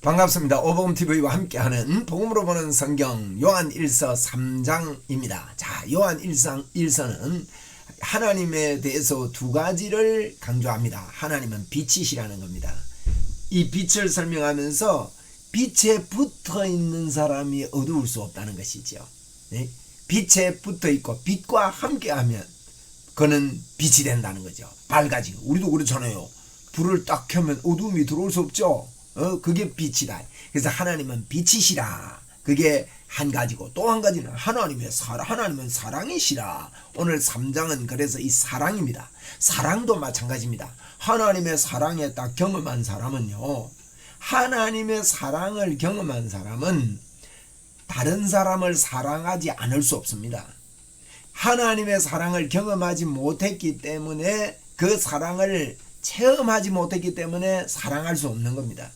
반갑습니다. 오복음TV와 함께하는 복음으로 보는 성경 요한일서 3장입니다. 자, 요한일서는 하나님에 대해서 두 가지를 강조합니다. 하나님은 빛이시라는 겁니다. 이 빛을 설명하면서 빛에 붙어 있는 사람이 어두울 수 없다는 것이죠. 네? 빛에 붙어 있고 빛과 함께하면 그는 빛이 된다는 거죠. 밝아지고. 우리도 그렇잖아요. 불을 딱 켜면 어두움이 들어올 수 없죠. 그게 빛이다. 그래서 하나님은 빛이시라. 그게 한 가지고, 또 한 가지는 하나님은 사랑이시라. 오늘 3장은 그래서 이 사랑입니다. 사랑도 마찬가지입니다. 하나님의 사랑에 딱 경험한 사람은요, 하나님의 사랑을 경험한 사람은 다른 사람을 사랑하지 않을 수 없습니다. 하나님의 사랑을 경험하지 못했기 때문에, 그 사랑을 체험하지 못했기 때문에 사랑할 수 없는 겁니다.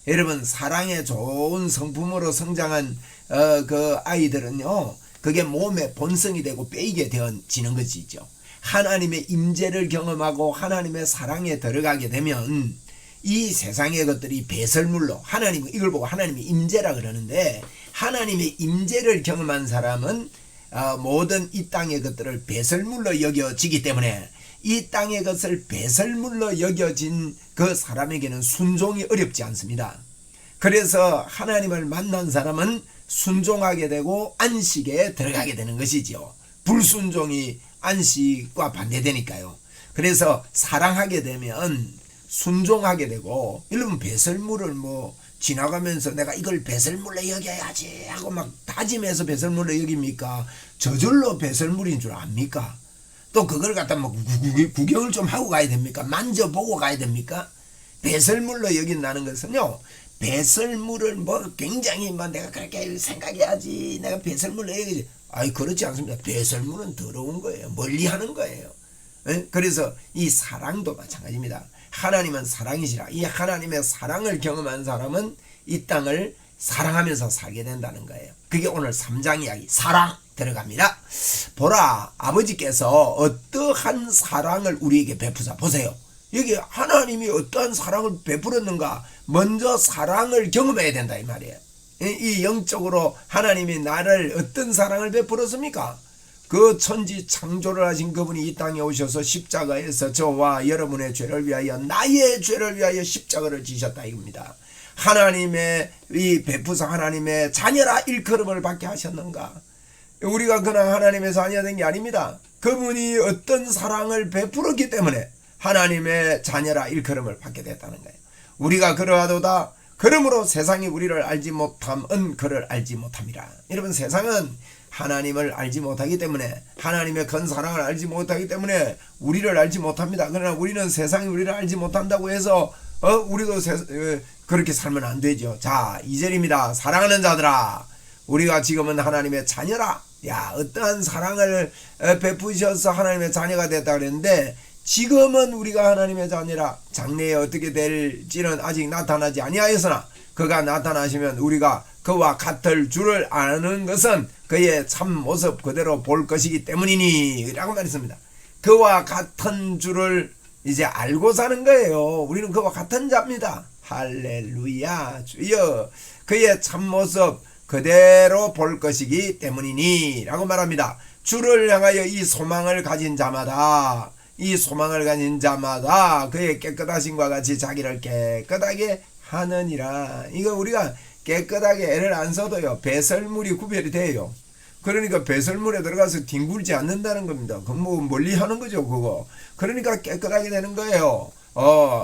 여러분, 사랑의 좋은 성품으로 성장한 그 아이들은요, 그게 몸의 본성이 되고 빼이게 되어지는 것이죠. 하나님의 임재를 경험하고 하나님의 사랑에 들어가게 되면 이 세상의 것들이 배설물로, 하나님, 이걸 보고 하나님의 임재라 그러는데, 하나님의 임재를 경험한 사람은 모든 이 땅의 것들을 배설물로 여겨지기 때문에, 이 땅의 것을 배설물로 여겨진 그 사람에게는 순종이 어렵지 않습니다. 그래서 하나님을 만난 사람은 순종하게 되고 안식에 들어가게 되는 것이죠. 불순종이 안식과 반대되니까요. 그래서 사랑하게 되면 순종하게 되고, 여러분, 배설물을 지나가면서 내가 이걸 배설물로 여겨야지 하고 막 다짐해서 배설물로 여깁니까? 저절로 배설물인 줄 압니까? 또 그걸 갖다 구경을 좀 하고 가야 됩니까? 만져보고 가야 됩니까? 배설물로 여긴다는 것은요, 배설물을 굉장히 내가 그렇게 생각해야지, 내가 배설물로 여기지. 그렇지 않습니다. 배설물은 더러운 거예요. 멀리 하는 거예요. 그래서 이 사랑도 마찬가지입니다. 하나님은 사랑이시라. 이 하나님의 사랑을 경험한 사람은 이 땅을 사랑하면서 살게 된다는 거예요. 그게 오늘 3장 이야기, 사랑 들어갑니다. 보라, 아버지께서 어떠한 사랑을 우리에게 베푸사. 보세요. 여기 하나님이 어떠한 사랑을 베풀었는가, 먼저 사랑을 경험해야 된다 이 말이에요. 이 영적으로 하나님이 나를 어떤 사랑을 베풀었습니까? 그 천지 창조를 하신 그분이 이 땅에 오셔서 십자가에서 저와 여러분의 죄를 위하여, 나의 죄를 위하여 십자가를 지셨다 이겁니다. 하나님의 이 베푸사 하나님의 자녀라 일컬음을 받게 하셨는가? 우리가 그냥 하나님의 자녀가 된 게 아닙니다. 그분이 어떤 사랑을 베풀었기 때문에 하나님의 자녀라 일컬음을 받게 됐다는 거예요. 우리가 그러하도다. 그러므로 세상이 우리를 알지 못함은 그를 알지 못함이라. 여러분, 세상은 하나님을 알지 못하기 때문에, 하나님의 큰 사랑을 알지 못하기 때문에 우리를 알지 못합니다. 그러나 우리는 세상이 우리를 알지 못한다고 해서 우리도 그렇게 살면 안 되죠. 자, 2절입니다. 사랑하는 자들아, 우리가 지금은 하나님의 자녀라. 야, 어떠한 사랑을 베푸셔서 하나님의 자녀가 됐다 그랬는데, 지금은 우리가 하나님의 자녀라. 장래에 어떻게 될지는 아직 나타나지 아니하였으나 그가 나타나시면 우리가 그와 같을 줄을 아는 것은 그의 참 모습 그대로 볼 것이기 때문이니 라고 말했습니다. 그와 같은 줄을 이제 알고 사는 거예요. 우리는 그와 같은 자입니다. 할렐루야, 주여. 그의 참 모습 그대로 볼 것이기 때문이니 라고 말합니다. 주를 향하여 이 소망을 가진 자마다, 이 소망을 가진 자마다 그의 깨끗하심과 같이 자기를 깨끗하게 하느니라. 이거 우리가 깨끗하게 애를 안 써도요, 배설물이 구별이 돼요. 그러니까 배설물에 들어가서 뒹굴지 않는다는 겁니다. 그건 멀리 하는 거죠, 그거. 그러니까 깨끗하게 되는 거예요.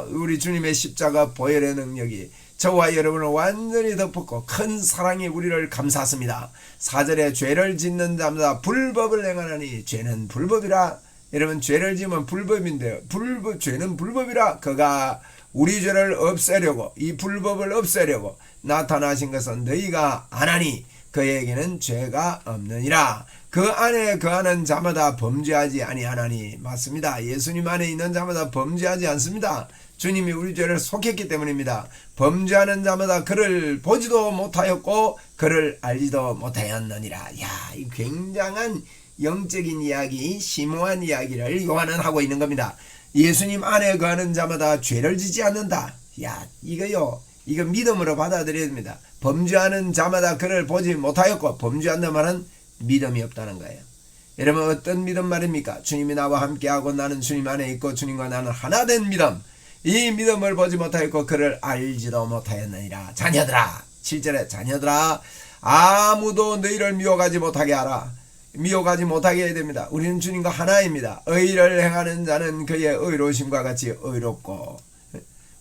우리 주님의 십자가 보혈의 능력이 저와 여러분을 완전히 덮었고 큰 사랑이 우리를 감쌌습니다. 4절에 죄를 짓는 자마다 불법을 행하나니 죄는 불법이라. 여러분, 죄를 지으면 불법인데요. 죄는 불법이라. 그가 우리 죄를 없애려고, 이 불법을 없애려고 나타나신 것은 너희가 아나니 그에게는 죄가 없느니라. 그 안에 거하는 자마다 범죄하지 아니하나니. 맞습니다. 예수님 안에 있는 자마다 범죄하지 않습니다. 주님이 우리 죄를 속했기 때문입니다. 범죄하는 자마다 그를 보지도 못하였고 그를 알지도 못하였느니라. 야, 이 굉장한 영적인 이야기, 심오한 이야기를 요한은 하고 있는 겁니다. 예수님 안에 거하는 자마다 죄를 지지 않는다. 야, 이거요, 이거 믿음으로 받아들여야 됩니다. 범죄하는 자마다 그를 보지 못하였고, 범죄한다는 말은 믿음이 없다는 거예요. 여러분, 어떤 믿음 말입니까? 주님이 나와 함께하고 나는 주님 안에 있고 주님과 나는 하나 된 믿음. 이 믿음을 보지 못하였고 그를 알지도 못하였느니라. 자녀들아, 7절에 자녀들아, 아무도 너희를 미혹하지 못하게 하라. 미혹하지 못하게 해야 됩니다. 우리는 주님과 하나입니다. 의를 행하는 자는 그의 의로우심과 같이 의롭고,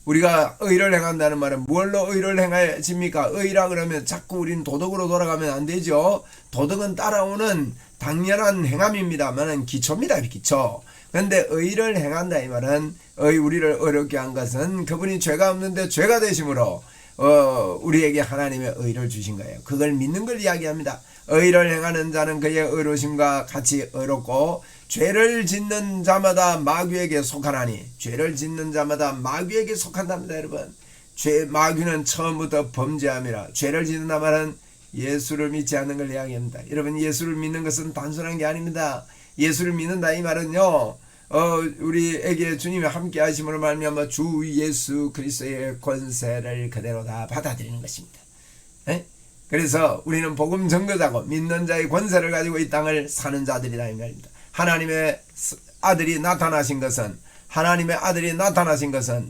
우리가 의를 행한다는 말은 뭘로 의를 행하십니까? 의라 그러면 자꾸 우리는 도덕으로 돌아가면 안 되죠. 도덕은 따라오는 당연한 행함입니다만은 기초입니다. 기초. 그런데 의를 행한다 이 말은, 우리를 어렵게 한 것은 그분이 죄가 없는데 죄가 되심으로 우리에게 하나님의 의를 주신 거예요. 그걸 믿는 걸 이야기합니다. 의를 행하는 자는 그의 의로심과 같이 의롭고 죄를 짓는 자마다 마귀에게 속하나니. 죄를 짓는 자마다 마귀에게 속한답니다. 여러분, 마귀는 처음부터 범죄함이라. 죄를 짓는다 말은 예수를 믿지 않는 걸 이야기합니다. 여러분, 예수를 믿는 것은 단순한 게 아닙니다. 예수를 믿는다 이 말은요, 우리에게 주님이 함께 하심으로 말미암아 주 예수 그리스도의 권세를 그대로 다 받아들이는 것입니다. 에? 그래서 우리는 복음 전거자고 믿는 자의 권세를 가지고 이 땅을 사는 자들이라 이 말입니다. 하나님의 아들이 나타나신 것은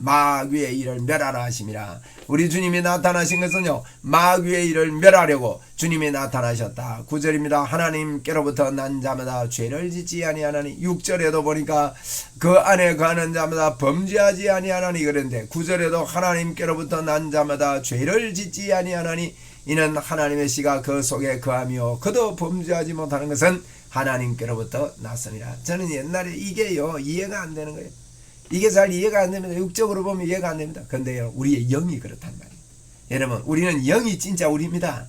마귀의 일을 멸하라 하심이라. 우리 주님이 나타나신 것은요, 마귀의 일을 멸하려고 주님이 나타나셨다. 9절입니다. 하나님께로부터 난 자마다 죄를 짓지 아니하나니. 6절에도 보니까 그 안에 거하는 자마다 범죄하지 아니하나니 그랬는데, 9절에도 하나님께로부터 난 자마다 죄를 짓지 아니하나니 이는 하나님의 씨가 그 속에 거하며 그도 범죄하지 못하는 것은 하나님께로부터 났습니다. 저는 옛날에 이게요, 이해가 안 되는 거예요. 이게 잘 이해가 안 됩니다. 육적으로 보면 이해가 안 됩니다. 그런데요, 우리의 영이 그렇단 말이에요. 여러분, 우리는 영이 진짜 우리입니다.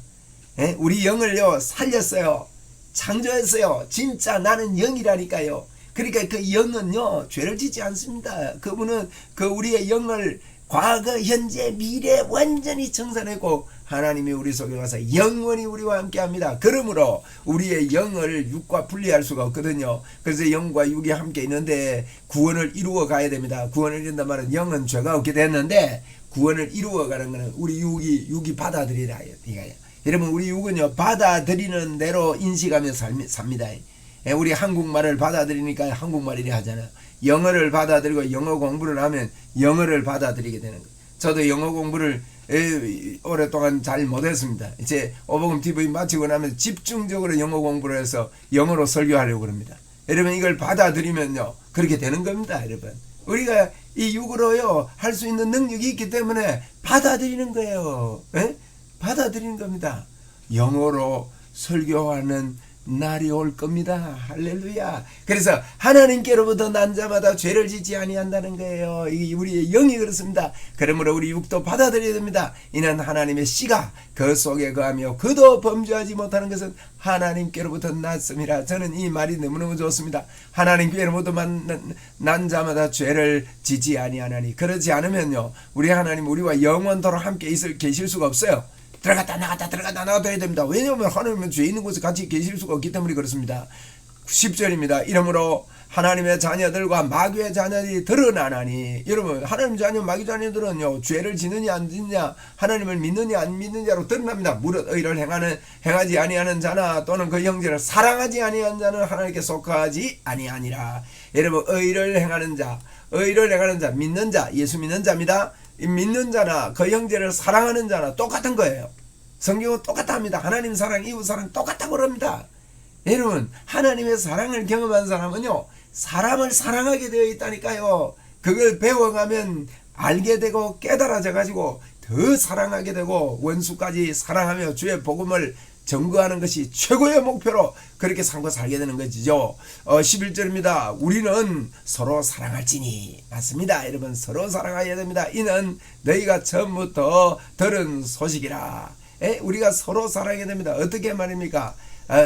예? 우리 영을요 살렸어요. 창조했어요. 진짜 나는 영이라니까요. 그러니까 그 영은요 죄를 짓지 않습니다. 그분은 그 우리의 영을 과거, 현재, 미래 완전히 청산했고 하나님이 우리 속에 와서 영원히 우리와 함께합니다. 그러므로 우리의 영을 육과 분리할 수가 없거든요. 그래서 영과 육이 함께 있는데 구원을 이루어 가야 됩니다. 구원을 이룬단 말은 영은 죄가 없게 됐는데 구원을 이루어 가는 것은 우리 육이 받아들이라 이거예요. 여러분, 우리 육은요 받아들이는 대로 인식하며 삽니다. 우리 한국말을 받아들이니까 한국말이라 하잖아요. 영어를 받아들이고 영어 공부를 하면 영어를 받아들이게 되는 거예요. 저도 영어 공부를 오랫동안 잘 못했습니다. 이제 오복음 TV 마치고 나면 집중적으로 영어 공부를 해서 영어로 설교하려고 그럽니다. 여러분, 이걸 받아들이면요 그렇게 되는 겁니다. 여러분, 우리가 이 육으로요 할 수 있는 능력이 있기 때문에 받아들이는 거예요. 에? 받아들이는 겁니다. 영어로 설교하는 날이 올 겁니다. 할렐루야. 그래서 하나님께로부터 난 자마다 죄를 짓지 아니한다는 거예요. 이게 우리의 영이 그렇습니다. 그러므로 우리 육도 받아들여야 됩니다. 이는 하나님의 씨가 그 속에 거하며 그도 범죄하지 못하는 것은 하나님께로부터 났습니다. 저는 이 말이 너무너무 좋습니다. 하나님께로부터 난 자마다 죄를 짓지 아니하나니. 그렇지 않으면요 우리 하나님 우리와 영원토록 함께 계실 수가 없어요. 들어갔다 나갔다 해야 됩니다. 왜냐하면 하나님은 죄 있는 곳에 같이 계실 수가 없기 때문에 그렇습니다. 10절입니다. 이러므로 하나님의 자녀들과 마귀의 자녀들이 드러나나니. 여러분, 하나님 자녀 마귀 자녀들은요 죄를 짓느냐 안 짓느냐, 하나님을 믿느냐 안 믿느냐로 드러납니다. 무릇 의를 행하지 아니하는 자나 또는 그 형제를 사랑하지 아니하는 자는 하나님께 속하지 아니하니라. 여러분, 의를 행하는 자 믿는 자, 예수 믿는 자입니다. 믿는 자나 그 형제를 사랑하는 자나 똑같은 거예요. 성경은 똑같다 합니다. 하나님 사랑, 이웃 사랑 똑같다고 그럽니다. 여러분, 하나님의 사랑을 경험한 사람은요 사람을 사랑하게 되어 있다니까요. 그걸 배워가면 알게 되고 깨달아져 가지고 더 사랑하게 되고 원수까지 사랑하며 주의 복음을 전거하는 것이 최고의 목표로 그렇게 삼고 살게 되는 것이죠. 11절입니다. 우리는 서로 사랑할지니. 맞습니다. 여러분, 서로 사랑해야 됩니다. 이는 너희가 처음부터 들은 소식이라. 우리가 서로 사랑해야 됩니다. 어떻게 말입니까?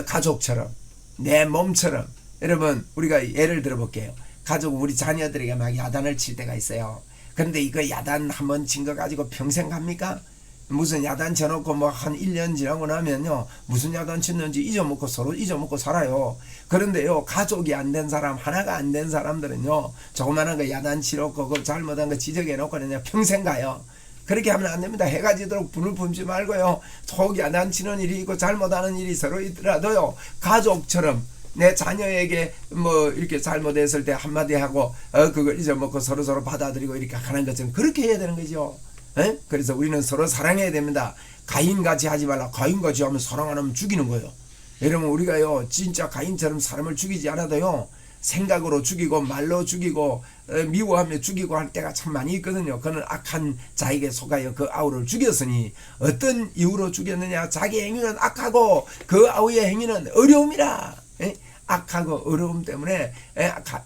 가족처럼, 내 몸처럼. 여러분, 우리가 예를 들어볼게요. 가족은 우리 자녀들에게 막 야단을 칠 때가 있어요. 그런데 이거 야단 한번 친 거 가지고 평생 갑니까? 무슨 야단 쳐놓고 뭐 한 1년 지나고 나면요 무슨 야단 쳤는지 서로 잊어먹고 살아요. 그런데요 가족이 안 된 사람, 하나가 안 된 사람들은요 조그만한 거 야단 치놓고 그 잘못한 거 지적해놓고 그냥 평생 가요. 그렇게 하면 안 됩니다. 해가 지도록 불을 품지 말고요. 속이 야단치는 일이 있고 잘못하는 일이 서로 있더라도요. 가족처럼 내 자녀에게 뭐 이렇게 잘못했을 때 한마디 하고 그걸 잊어먹고 서로 받아들이고 이렇게 하는 것처럼 그렇게 해야 되는 거죠. 에? 그래서 우리는 서로 사랑해야 됩니다. 가인같이 하지 말라. 가인같이 하면 사랑 안 하면 죽이는 거예요. 여러분 우리가요 진짜 가인처럼 사람을 죽이지 않아도요 생각으로 죽이고 말로 죽이고 미워하며 죽이고 할 때가 참 많이 있거든요. 그는 악한 자에게 속하여 그 아우를 죽였으니 어떤 이유로 죽였느냐. 자기 행위는 악하고 그 아우의 행위는 어려움이라. 악하고 어려움 때문에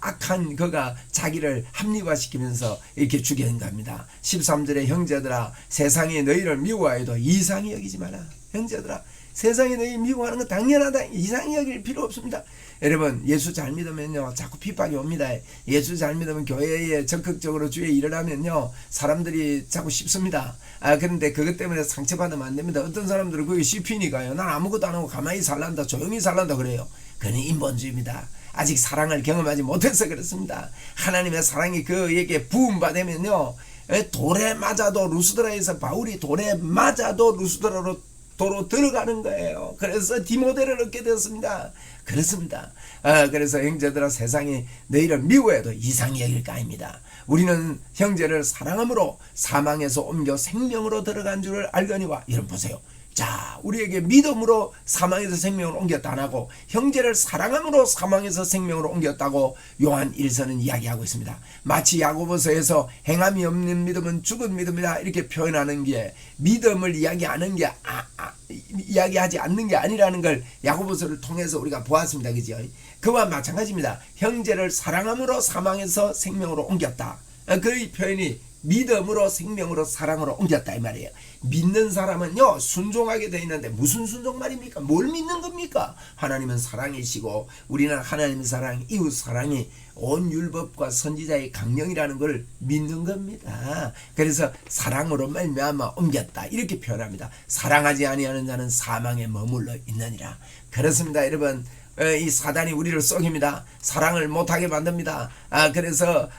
악한 그가 자기를 합리화시키면서 이렇게 죽였는 겁니다. 13절에 형제들아 세상이 너희를 미워하여도 이상히 여기지 마라. 형제들아 세상이 너희 미워하는 건 당연하다. 이상히 여길 필요 없습니다. 여러분 예수 잘 믿으면요 자꾸 핍박이 옵니다. 예수 잘 믿으면 교회에 적극적으로 주에 일을 하면요 사람들이 자꾸 씹습니다. 그런데 그것 때문에 상처받으면 안 됩니다. 어떤 사람들은 그게 씹히니까요 난 아무것도 안 하고 가만히 살란다 조용히 살란다 그래요. 그는 인본주의입니다. 아직 사랑을 경험하지 못해서 그렇습니다. 하나님의 사랑이 그에게 부음받으면요 돌에 맞아도 루스드라에서 바울이 돌에 맞아도 루스드라로 도로 들어가는 거예요. 그래서 디모데를 얻게 되었습니다. 그렇습니다. 그래서 형제들아 세상이 너희를 미워해도 이상히 여길까 아닙니다. 우리는 형제를 사랑함으로 사망에서 옮겨 생명으로 들어간 줄을 알거니와. 여러분 보세요. 자 우리에게 믿음으로 사망에서 생명으로 옮겼다 안 하고 형제를 사랑함으로 사망에서 생명으로 옮겼다고 요한 1서는 이야기하고 있습니다. 마치 야고보서에서 행함이 없는 믿음은 죽은 믿음이다 이렇게 표현하는 게 믿음을 이야기하는 게 이야기하지 않는 게 아니라는 걸 야고보서를 통해서 우리가 보았습니다. 그죠? 그와 마찬가지입니다. 형제를 사랑함으로 사망에서 생명으로 옮겼다. 그 표현이 믿음으로 생명으로 사랑으로 옮겼다 이 말이에요. 믿는 사람은요 순종하게 되어 있는데 무슨 순종 말입니까? 뭘 믿는 겁니까? 하나님은 사랑이시고 우리는 하나님의 사랑 이웃 사랑이 온 율법과 선지자의 강령이라는 걸 믿는 겁니다. 그래서 사랑으로 말미암아 옮겼다 이렇게 표현합니다. 사랑하지 아니하는 자는 사망에 머물러 있느니라. 그렇습니다. 여러분 이 사단이 우리를 속입니다. 사랑을 못하게 만듭니다. 그래서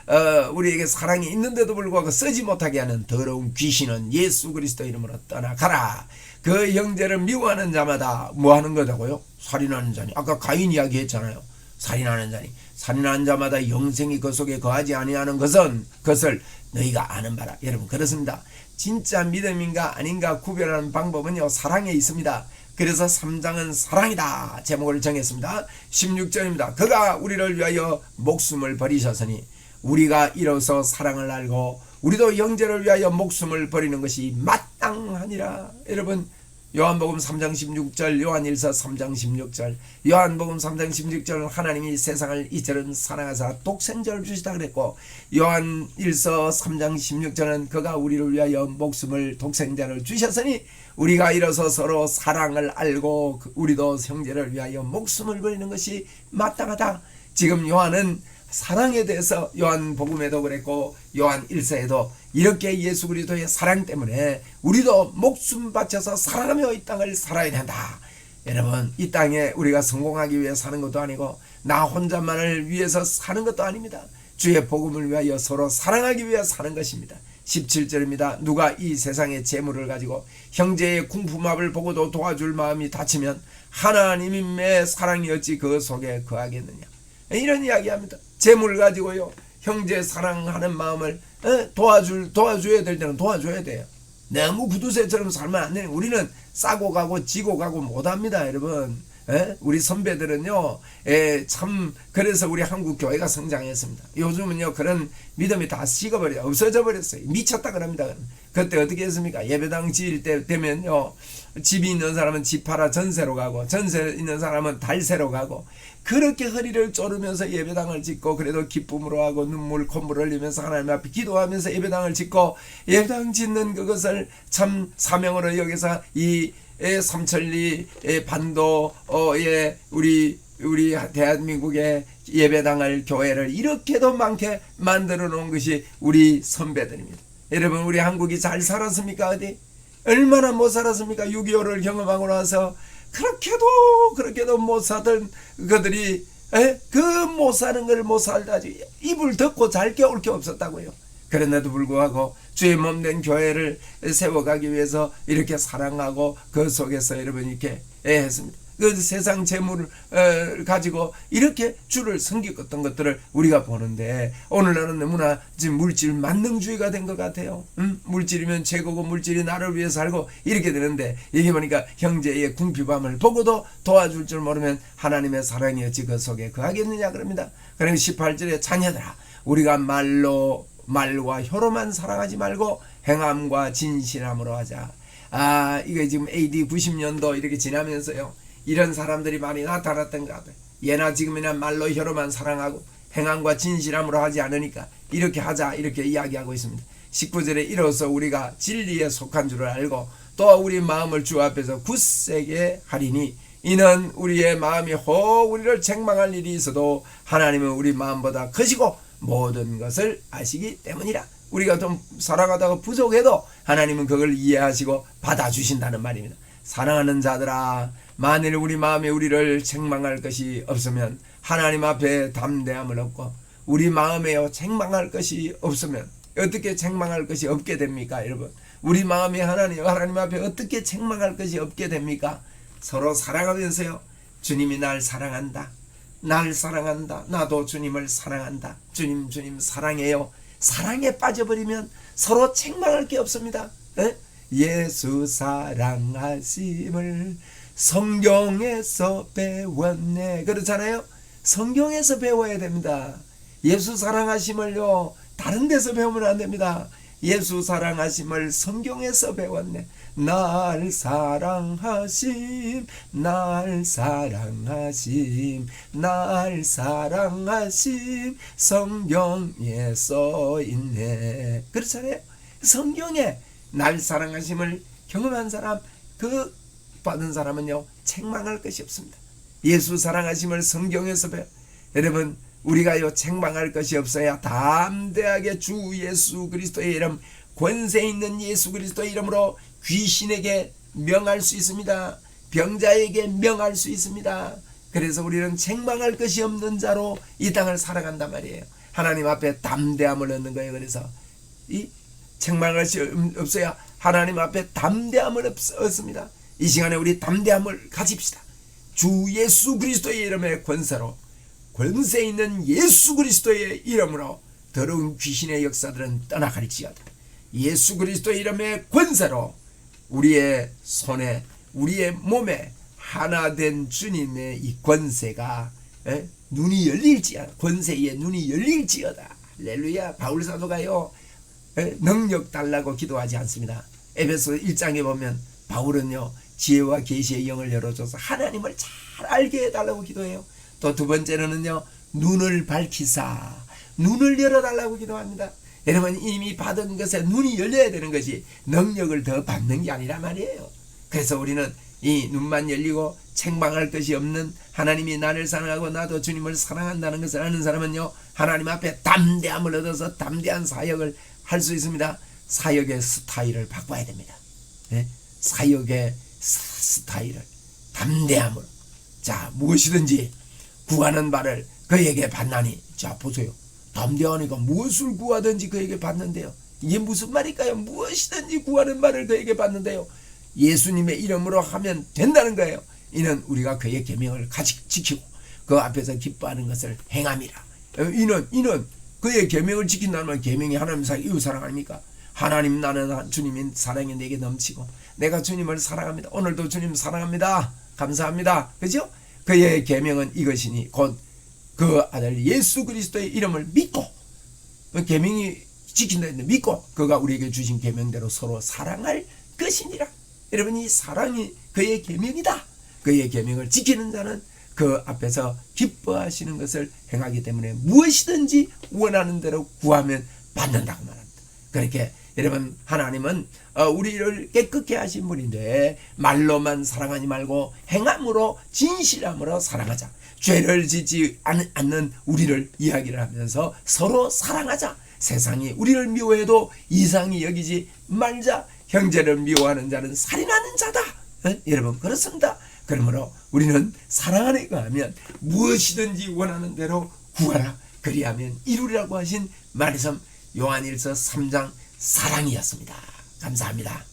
우리에게 사랑이 있는데도 불구하고 쓰지 못하게 하는 더러운 귀신은 예수 그리스도 이름으로 떠나가라. 그 형제를 미워하는 자마다 뭐 하는 거다고요? 살인하는 자니. 아까 가인 이야기 했잖아요. 살인하는 자니. 살인하는 자마다 영생이 그 속에 거하지 아니하는 것을 너희가 아는 바라. 여러분 그렇습니다. 진짜 믿음인가 아닌가 구별하는 방법은요 사랑에 있습니다. 그래서 3장은 사랑이다 제목을 정했습니다. 16절입니다. 그가 우리를 위하여 목숨을 버리셨으니 우리가 이로써 사랑을 알고 우리도 형제를 위하여 목숨을 버리는 것이 마땅하니라. 여러분 요한복음 3장 16절 요한1서 3장 16절 요한복음 3장 16절 하나님이 세상을 이처럼 사랑하사 독생자를 주시다 그랬고 요한1서 3장 16절은 그가 우리를 위하여 목숨을 독생자를 주셨으니 우리가 이로써 서로 사랑을 알고 우리도 형제를 위하여 목숨을 버리는 것이 마땅하다. 지금 요한은 사랑에 대해서 요한복음에도 그랬고 요한1서에도 이렇게 예수 그리스도의 사랑 때문에 우리도 목숨 바쳐서 사랑하며 이 땅을 살아야 된다. 여러분 이 땅에 우리가 성공하기 위해 사는 것도 아니고 나 혼자만을 위해서 사는 것도 아닙니다. 주의 복음을 위하여 서로 사랑하기 위해 사는 것입니다. 17절입니다. 누가 이 세상의 재물을 가지고 형제의 궁핍함을 보고도 도와줄 마음이 닫히면 하나님의 사랑이 어찌 그 속에 거하겠느냐. 이런 이야기합니다. 재물 가지고요 형제 사랑하는 마음을 도와줘야 될 때는 도와줘야 돼요. 너무 구두쇠처럼 살면 안 돼요. 우리는 싸고 가고 지고 가고 못합니다. 여러분 우리 선배들은요 참 그래서 우리 한국 교회가 성장했습니다. 요즘은요 그런 믿음이 다 식어버려 없어져 버렸어요. 미쳤다 그럽니다. 그때 어떻게 했습니까? 예배당 지을 때 되면요 집이 있는 사람은 집 팔아 전세로 가고 전세 있는 사람은 달세로 가고 그렇게 허리를 쪼르면서 예배당을 짓고 그래도 기쁨으로 하고 눈물 콧물 흘리면서 하나님 앞에 기도하면서 예배당을 짓고 예배당 짓는 그것을 참 사명으로 여기서 이 삼천리 반도에 우리 대한민국의 예배당을 교회를 이렇게도 많게 만들어 놓은 것이 우리 선배들입니다. 여러분 우리 한국이 잘 살았습니까? 어디? 얼마나 못 살았습니까? 6.25를 경험하고 나서 그렇게도 못 살던 그들이 그 못 사는 걸 못 살다지 이불 덮고 잘 겨울 게 없었다고요. 그런데도 불구하고 주의 몸된 교회를 세워가기 위해서 이렇게 사랑하고 그 속에서 여러분 이렇게 했습니다. 그 세상 재물을 가지고 이렇게 주를 섬겼던 것들을 우리가 보는데, 오늘날은 너무나 지금 물질 만능주의가 된 것 같아요. 물질이면 최고고 물질이 나를 위해 살고 이렇게 되는데, 여기 보니까 형제의 궁핍함을 보고도 도와줄 줄 모르면 하나님의 사랑이 어찌 그 속에 거하겠느냐 그럽니다. 그러니까 18절에 자녀들아, 우리가 말과 혀로만 사랑하지 말고 행함과 진실함으로 하자. 이게 지금 AD 90년도 이렇게 지나면서요, 이런 사람들이 많이 나타났던 것 같아요. 예나 지금이나 말로 혀로만 사랑하고 행함과 진실함으로 하지 않으니까 이렇게 하자, 이렇게 이야기하고 있습니다. 19절에 이로써 우리가 진리에 속한 줄을 알고 또 우리 마음을 주 앞에서 굳세게 하리니, 이는 우리의 마음이 혹 우리를 책망할 일이 있어도 하나님은 우리 마음보다 크시고 모든 것을 아시기 때문이라. 우리가 좀 살아가다가 부족해도 하나님은 그걸 이해하시고 받아주신다는 말입니다. 사랑하는 자들아, 만일 우리 마음에 우리를 책망할 것이 없으면 하나님 앞에 담대함을 얻고, 우리 마음에요 책망할 것이 없으면 어떻게 책망할 것이 없게 됩니까? 여러분, 우리 마음에 하나님 앞에 어떻게 책망할 것이 없게 됩니까? 서로 사랑하면서요, 주님이 날 사랑한다, 날 사랑한다, 나도 주님을 사랑한다, 주님 사랑해요. 사랑에 빠져버리면 서로 책망할 게 없습니다. 예수 사랑하심을 성경에서 배웠네, 그렇잖아요. 성경에서 배워야 됩니다. 예수 사랑하심을요 다른 데서 배우면 안 됩니다. 예수 사랑하심을 성경에서 배웠네. 날 사랑하심, 날 사랑하심, 날 사랑하심 성경에 써있네, 그렇잖아요. 성경에 날 사랑하심을 경험한 사람, 그 받은 사람은요 책망할 것이 없습니다. 예수 사랑하심을 성경에서 배워. 여러분, 우리가요 책망할 것이 없어야 담대하게 주 예수 그리스도의 이름, 권세 있는 예수 그리스도의 이름으로 귀신에게 명할 수 있습니다. 병자에게 명할 수 있습니다. 그래서 우리는 책망할 것이 없는 자로 이 땅을 살아간단 말이에요. 하나님 앞에 담대함을 얻는 거예요. 그래서 이 책망할 것이 없어야 하나님 앞에 담대함을 얻습니다. 이 시간에 우리 담대함을 가집시다. 주 예수 그리스도의 이름의 권세로, 권세 있는 예수 그리스도의 이름으로 더러운 귀신의 역사들은 떠나갈지어다. 예수 그리스도의 이름의 권세로 우리의 손에, 우리의 몸에 하나 된 주님의 이 권세가 눈이 열릴지어다. 권세의 눈이 열릴지어다. 할렐루야. 바울 사도가요 능력 달라고 기도하지 않습니다. 에베소 1장에 보면 바울은요 지혜와 계시의 영을 열어줘서 하나님을 잘 알게 해달라고 기도해요. 또 두 번째로는요 눈을 밝히사 눈을 열어달라고 기도합니다. 여러분, 이미 받은 것에 눈이 열려야 되는 것이 능력을 더 받는 게 아니란 말이에요. 그래서 우리는 이 눈만 열리고 책망할 것이 없는, 하나님이 나를 사랑하고 나도 주님을 사랑한다는 것을 아는 사람은요 하나님 앞에 담대함을 얻어서 담대한 사역을 할 수 있습니다. 사역의 스타일을 바꿔야 됩니다. 사역의 스타일을 담대함으로, 자 무엇이든지 구하는 바를 그에게 받나니. 자 보세요, 담대하니까 무엇을 구하든지 그에게 받는데요. 이게 무슨 말일까요? 무엇이든지 구하는 바를 그에게 받는데요. 예수님의 이름으로 하면 된다는 거예요. 이는 우리가 그의 계명을 지키고 그 앞에서 기뻐하는 것을 행함이라. 이는 그의 계명을 지킨다는 말, 계명이 하나님 사랑, 이웃 사랑 아닙니까? 하나님, 나는 주님의 사랑이 내게 넘치고 내가 주님을 사랑합니다. 오늘도 주님 사랑합니다. 감사합니다. 그죠? 그의 계명은 이것이니 곧 그 아들 예수 그리스도의 이름을 믿고, 계명이 지킨다 했는데 믿고 그가 우리에게 주신 계명대로 서로 사랑할 것이니라. 여러분, 이 사랑이 그의 계명이다. 그의 계명을 지키는 자는 그 앞에서 기뻐하시는 것을 행하기 때문에 무엇이든지 원하는 대로 구하면 받는다고 말합니다. 그렇게 여러분, 하나님은 우리를 깨끗게 하신 분인데 말로만 사랑하지 말고 행함으로, 진실함으로 사랑하자. 죄를 짓지 않는 우리를 이야기를 하면서 서로 사랑하자. 세상이 우리를 미워해도 이상히 여기지 말자. 형제를 미워하는 자는 살인하는 자다. 여러분, 그렇습니다. 그러므로 우리는 사랑 안에 거하면 무엇이든지 원하는 대로 구하라. 그리하면 이루리라고 하신 말씀, 요한일서 3장 사랑이었습니다. 감사합니다.